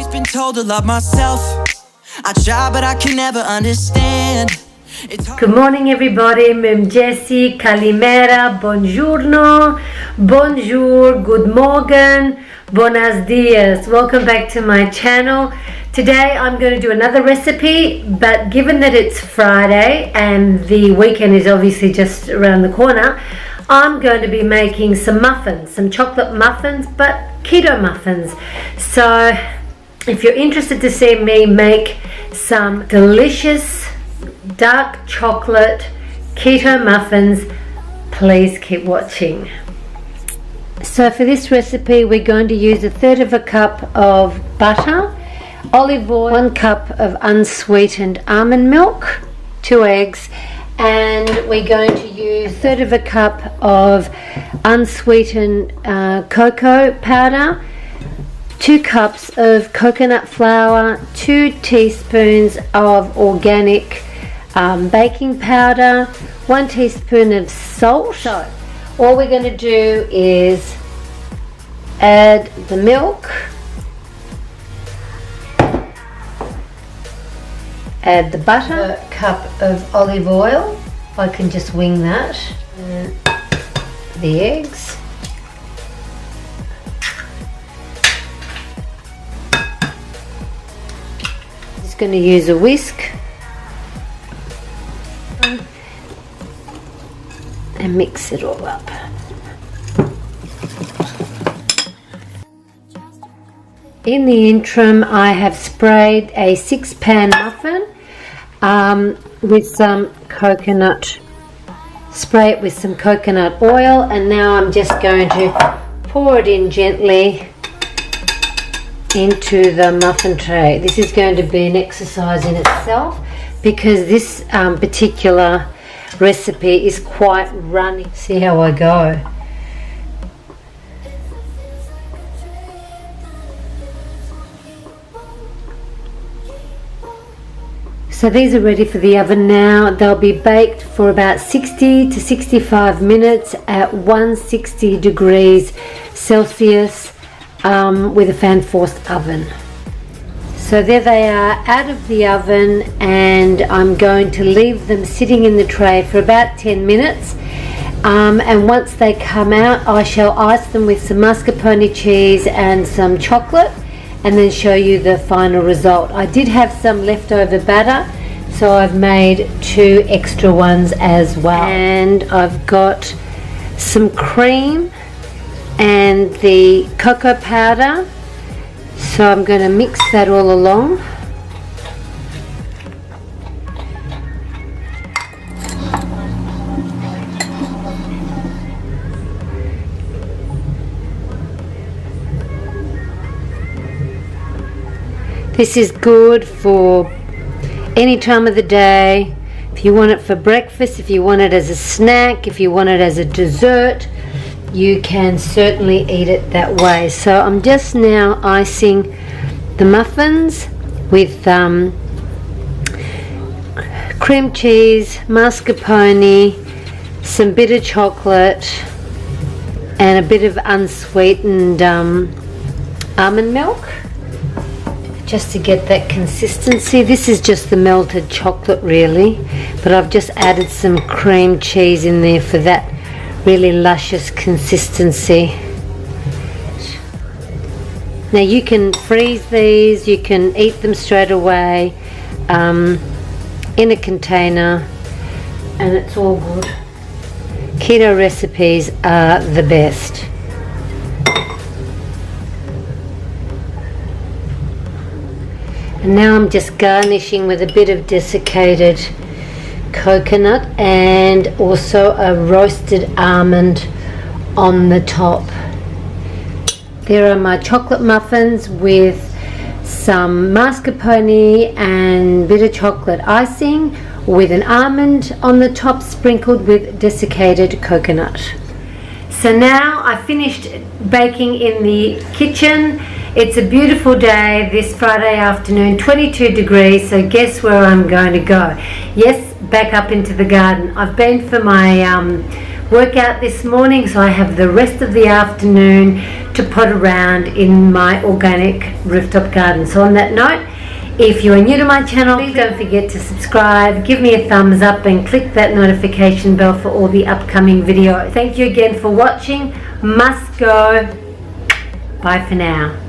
always been told to love myself. I try but I can never understand. Good morning everybody, I'm Jessie, Kalimera, buongiorno, bonjour, good morning, buenos dias. Welcome back to my channel. Today I'm going to do another recipe, but given that it's Friday and the weekend is obviously just around the corner, I'm going to be making some muffins, some chocolate muffins, but keto muffins. So if you're interested to see me make some delicious dark chocolate keto muffins, please keep watching. So for this recipe we're going to use 1/3 cup of butter, olive oil, 1 cup of unsweetened almond milk, 2 eggs, and we're going to use 1/3 cup of unsweetened cocoa powder, 2 cups of coconut flour, 2 teaspoons of organic baking powder, 1 teaspoon of salt. So all we're going to do is add the milk, add the butter, 1 cup of olive oil, I can just wing that, and the eggs, just going to use a whisk and mix it all up. In the interim, I have sprayed a 6-pan muffin with some coconut, spray it with some coconut oil, and now I'm just going to pour it in gently into the muffin tray. This is going to be an exercise in itself because this particular recipe is quite runny. See how I go. So these are ready for the oven now. They'll be baked for about 60 to 65 minutes at 160 degrees Celsius with a fan forced oven. So there they are out of the oven, and I'm going to leave them sitting in the tray for about 10 minutes. And once they come out, I shall ice them with some mascapone cheese and some chocolate, and then show you the final result. I did have some leftover batter, so I've made 2 extra ones as well. And I've got some cream and the cocoa powder. So I'm going to mix that all along. This is good for any time of the day. If you want it for breakfast, if you want it as a snack, if you want it as a dessert, you can certainly eat it that way. So I'm just now icing the muffins with cream cheese, mascarpone, some bitter chocolate, and a bit of unsweetened almond milk, just to get that consistency. This is just the melted chocolate really, but I've just added some cream cheese in there for that really luscious consistency. Now you can freeze these, you can eat them straight away in a container, and it's all good. Keto recipes are the best. And now I'm just garnishing with a bit of desiccated coconut and also a roasted almond on the top. There are my chocolate muffins with some mascarpone and bitter chocolate icing with an almond on the top sprinkled with desiccated coconut. So now I finished baking in the kitchen. It's a beautiful day this Friday afternoon, 22 degrees, so guess where I'm going to go? Yes, back up into the garden. I've been for my workout this morning, so I have the rest of the afternoon to pot around in my organic rooftop garden. So on that note, if you are new to my channel, please don't forget to subscribe, give me a thumbs up and click that notification bell for all the upcoming videos. Thank you again for watching. Must go. Bye for now.